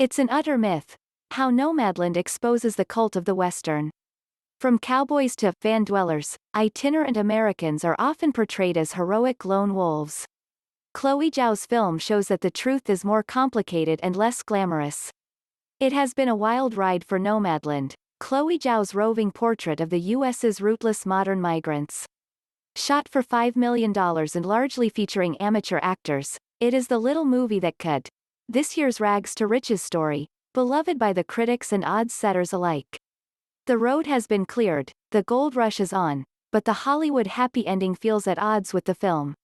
It's an utter myth. How Nomadland exposes the cult of the Western. From cowboys to van dwellers, itinerant Americans are often portrayed as heroic lone wolves. Chloe Zhao's film shows that the truth is more complicated and less glamorous. It has been a wild ride for Nomadland, Chloe Zhao's roving portrait of the U.S.'s rootless modern migrants. Shot for $5 million and largely featuring amateur actors, it is the little movie that could. This year's rags to riches story, beloved by the critics and odds-setters alike. The road has been cleared, the gold rush is on, but the Hollywood happy ending feels at odds with the film.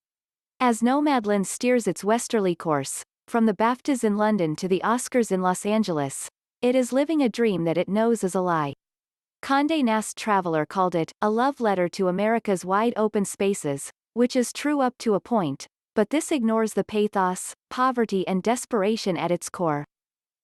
As Nomadland steers its westerly course, from the BAFTAs in London to the Oscars in Los Angeles, it is living a dream that it knows is a lie. Condé Nast Traveler called it a love letter to America's wide-open spaces, which is true up to a point, but this ignores the pathos, poverty and desperation at its core.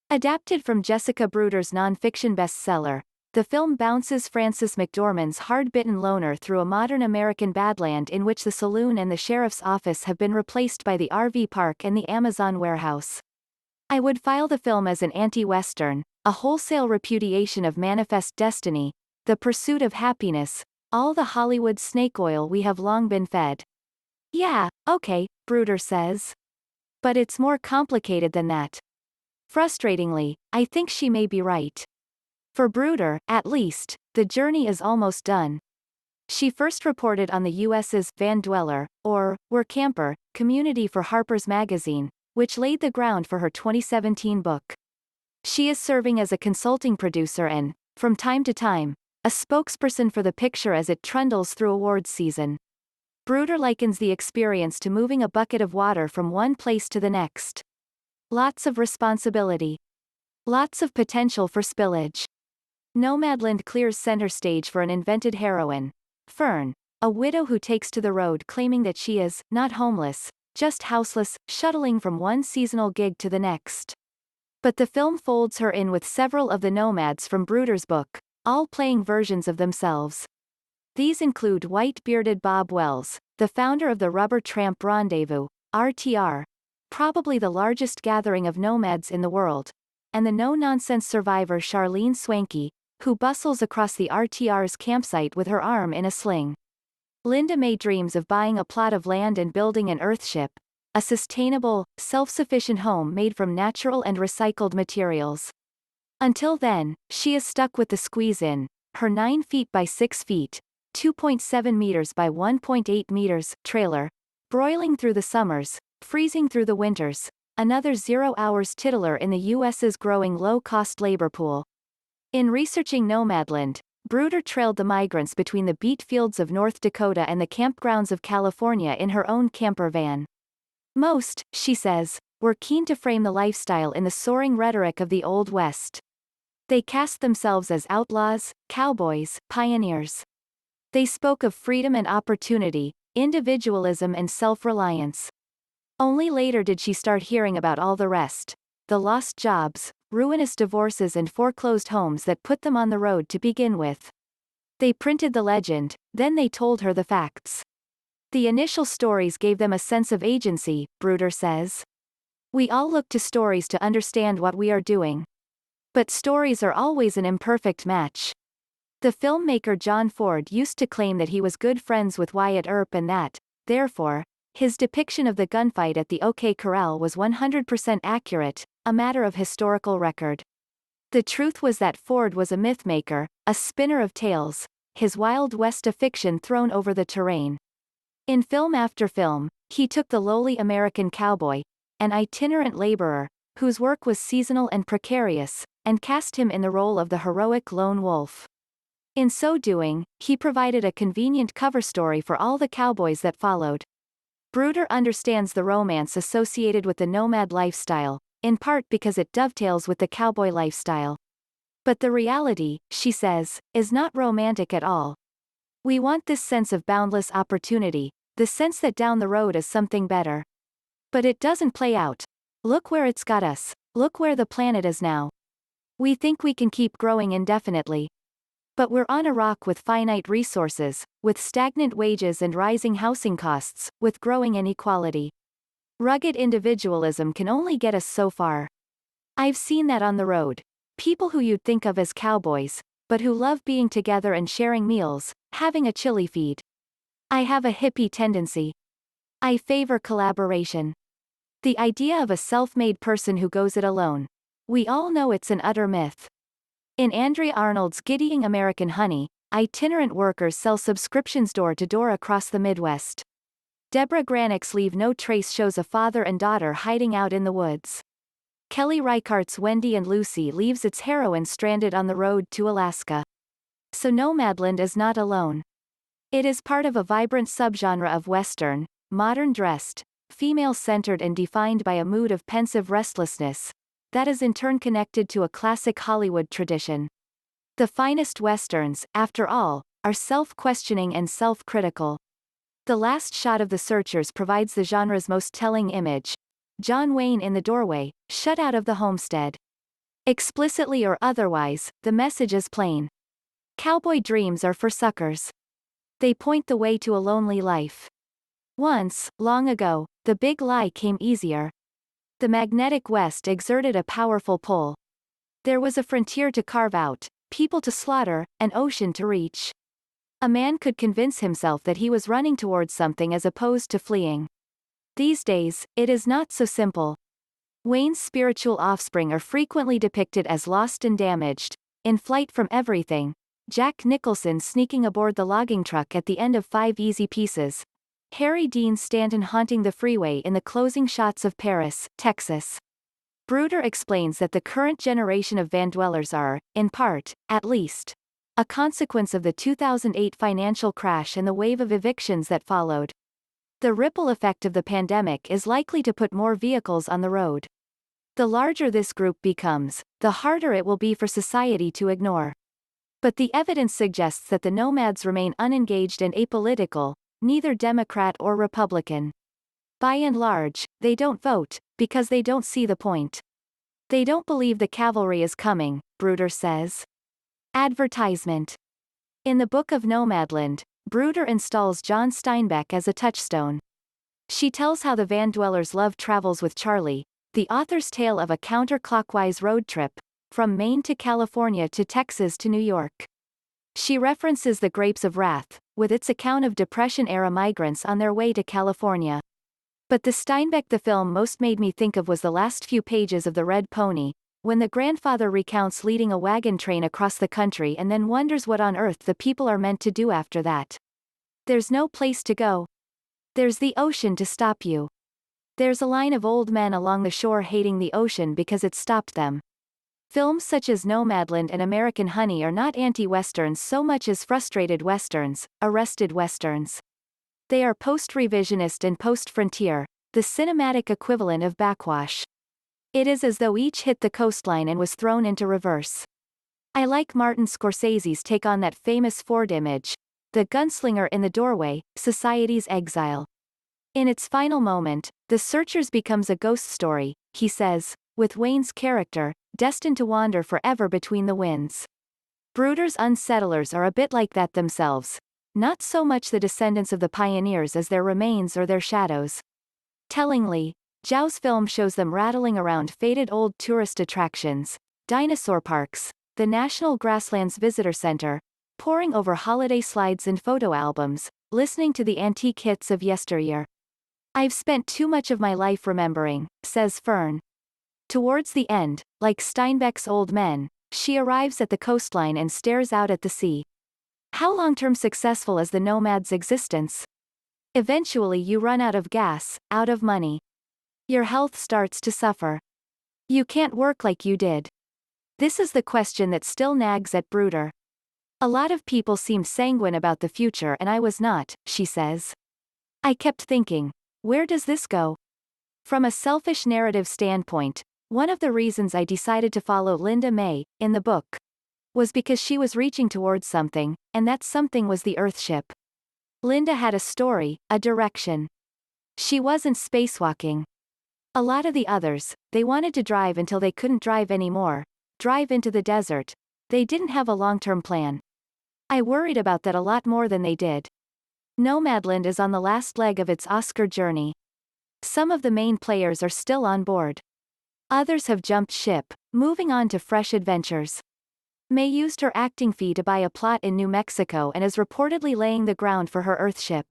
Adapted from Jessica Bruder's non-fiction bestseller, the film bounces Frances McDormand's hard-bitten loner through a modern American badland in which the saloon and the sheriff's office have been replaced by the RV park and the Amazon warehouse. I would file the film as an anti-Western, a wholesale repudiation of manifest destiny, the pursuit of happiness, all the Hollywood snake oil we have long been fed. Yeah, okay, Bruder says. But it's more complicated than that. Frustratingly, I think she may be right. For Bruder, at least, the journey is almost done. She first reported on the U.S.'s van dweller, or were camper, community for Harper's Magazine, which laid the ground for her 2017 book. She is serving as a consulting producer and, from time to time, a spokesperson for the picture as it trundles through awards season. Bruder likens the experience to moving a bucket of water from one place to the next. Lots of responsibility. Lots of potential for spillage. Nomadland clears center stage for an invented heroine. Fern, a widow who takes to the road claiming that she is, not homeless, just houseless, shuttling from one seasonal gig to the next. But the film folds her in with several of the nomads from Bruder's book, all playing versions of themselves. These include white-bearded Bob Wells, the founder of the Rubber Tramp Rendezvous, RTR, probably the largest gathering of nomads in the world, and the no-nonsense survivor Charlene Swanky, who bustles across the RTR's campsite with her arm in a sling. Linda May dreams of buying a plot of land and building an earthship, a sustainable, self-sufficient home made from natural and recycled materials. Until then, she is stuck with the squeeze-in, her 9 feet by 6 feet, 2.7 meters by 1.8 meters, trailer, broiling through the summers, freezing through the winters, another 0 hours titular in the U.S.'s growing low-cost labor pool. In researching Nomadland, Bruder trailed the migrants between the beet fields of North Dakota and the campgrounds of California in her own camper van. Most, she says, were keen to frame the lifestyle in the soaring rhetoric of the Old West. They cast themselves as outlaws, cowboys, pioneers. They spoke of freedom and opportunity, individualism and self-reliance. Only later did she start hearing about all the rest, the lost jobs, ruinous divorces and foreclosed homes that put them on the road to begin with. They printed the legend, then they told her the facts. The initial stories gave them a sense of agency, Bruder says. We all look to stories to understand what we are doing. But stories are always an imperfect match. The filmmaker John Ford used to claim that he was good friends with Wyatt Earp and that, therefore, his depiction of the gunfight at the OK Corral was 100% accurate, a matter of historical record. The truth was that Ford was a mythmaker, a spinner of tales, his Wild West of fiction thrown over the terrain. In film after film, he took the lowly American cowboy, an itinerant laborer, whose work was seasonal and precarious, and cast him in the role of the heroic lone wolf. In so doing, he provided a convenient cover story for all the cowboys that followed. Bruder understands the romance associated with the nomad lifestyle, in part because it dovetails with the cowboy lifestyle. But the reality, she says, is not romantic at all. We want this sense of boundless opportunity, the sense that down the road is something better. But it doesn't play out. Look where it's got us, look where the planet is now. We think we can keep growing indefinitely. But we're on a rock with finite resources, with stagnant wages and rising housing costs, with growing inequality. Rugged individualism can only get us so far. I've seen that on the road. People who you'd think of as cowboys, but who love being together and sharing meals, having a chili feed. I have a hippie tendency. I favor collaboration. The idea of a self-made person who goes it alone. We all know it's an utter myth. In Andrea Arnold's Giddying American Honey, itinerant workers sell subscriptions door to door across the Midwest. Deborah Granick's Leave No Trace shows a father and daughter hiding out in the woods. Kelly Reichardt's Wendy and Lucy leaves its heroine stranded on the road to Alaska. So Nomadland is not alone. It is part of a vibrant subgenre of Western, modern dressed, female-centered and defined by a mood of pensive restlessness, that is in turn connected to a classic Hollywood tradition. The finest Westerns, after all, are self-questioning and self-critical. The last shot of The Searchers provides the genre's most telling image. John Wayne in the doorway, shut out of the homestead. Explicitly or otherwise, the message is plain. Cowboy dreams are for suckers. They point the way to a lonely life. Once, long ago, the big lie came easier. The magnetic West exerted a powerful pull. There was a frontier to carve out, people to slaughter, an ocean to reach. A man could convince himself that he was running towards something as opposed to fleeing. These days, it is not so simple. Wayne's spiritual offspring are frequently depicted as lost and damaged, in flight from everything. Jack Nicholson sneaking aboard the logging truck at the end of 5 Easy Pieces. Harry Dean Stanton haunting the freeway in the closing shots of Paris, Texas. Bruder explains that the current generation of van dwellers are, in part, at least, a consequence of the 2008 financial crash and the wave of evictions that followed. The ripple effect of the pandemic is likely to put more vehicles on the road. The larger this group becomes, the harder it will be for society to ignore. But the evidence suggests that the nomads remain unengaged and apolitical, neither Democrat or Republican. By and large, they don't vote, because they don't see the point. They don't believe the cavalry is coming, Bruder says. Advertisement. In the Book of Nomadland, Bruder installs John Steinbeck as a touchstone. She tells how the van dwellers' love travels with Charlie, the author's tale of a counterclockwise road trip, from Maine to California to Texas to New York. She references The Grapes of Wrath, with its account of Depression-era migrants on their way to California. But the Steinbeck the film most made me think of was the last few pages of The Red Pony, when the grandfather recounts leading a wagon train across the country and then wonders what on earth the people are meant to do after that. There's no place to go. There's the ocean to stop you. There's a line of old men along the shore hating the ocean because it stopped them. Films such as Nomadland and American Honey are not anti-westerns so much as frustrated westerns, arrested westerns. They are post-revisionist and post-frontier, the cinematic equivalent of backwash. It is as though each hit the coastline and was thrown into reverse. I like Martin Scorsese's take on that famous Ford image, the gunslinger in the doorway, society's exile. In its final moment, The Searchers becomes a ghost story, he says, with Wayne's character, destined to wander forever between the winds. Bruder's unsettlers are a bit like that themselves, not so much the descendants of the pioneers as their remains or their shadows. Tellingly, Zhao's film shows them rattling around faded old tourist attractions, dinosaur parks, the National Grasslands Visitor Center, poring over holiday slides and photo albums, listening to the antique hits of yesteryear. I've spent too much of my life remembering, says Fern. Towards the end, like Steinbeck's old men, she arrives at the coastline and stares out at the sea. How long-term successful is the nomad's existence? Eventually you run out of gas, out of money. Your health starts to suffer. You can't work like you did. This is the question that still nags at Bruder. A lot of people seemed sanguine about the future and I was not, she says. I kept thinking, where does this go? From a selfish narrative standpoint, one of the reasons I decided to follow Linda May, in the book, was because she was reaching towards something, and that something was the Earthship. Linda had a story, a direction. She wasn't spacewalking. A lot of the others, they wanted to drive until they couldn't drive anymore, drive into the desert. They didn't have a long-term plan. I worried about that a lot more than they did. Nomadland is on the last leg of its Oscar journey. Some of the main players are still on board. Others have jumped ship, moving on to fresh adventures. May used her acting fee to buy a plot in New Mexico and is reportedly laying the ground for her Earthship.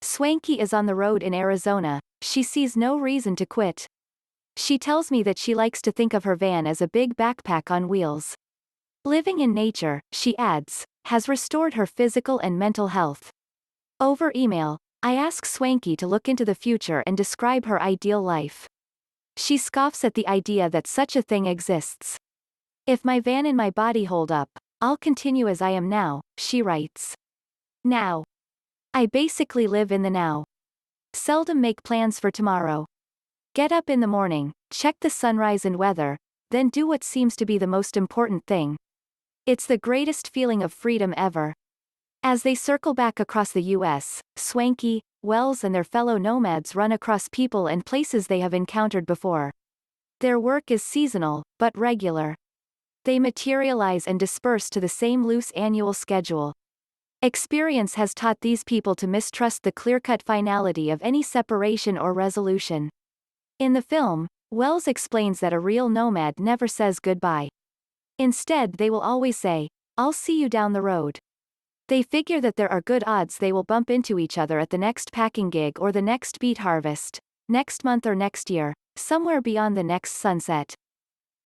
Swanky is on the road in Arizona. She sees no reason to quit. She tells me that she likes to think of her van as a big backpack on wheels. Living in nature, she adds, has restored her physical and mental health. Over email, I ask Swanky to look into the future and describe her ideal life. She scoffs at the idea that such a thing exists. If my van and my body hold up, I'll continue as I am now, she writes. Now. I basically live in the now. Seldom make plans for tomorrow. Get up in the morning, check the sunrise and weather, then do what seems to be the most important thing. It's the greatest feeling of freedom ever. As they circle back across the U.S., Swanky, Wells and their fellow nomads run across people and places they have encountered before. Their work is seasonal, but regular. They materialize and disperse to the same loose annual schedule. Experience has taught these people to mistrust the clear-cut finality of any separation or resolution. In the film, Wells explains that a real nomad never says goodbye. Instead, they will always say, "I'll see you down the road." They figure that there are good odds they will bump into each other at the next packing gig or the next beet harvest, next month or next year, somewhere beyond the next sunset.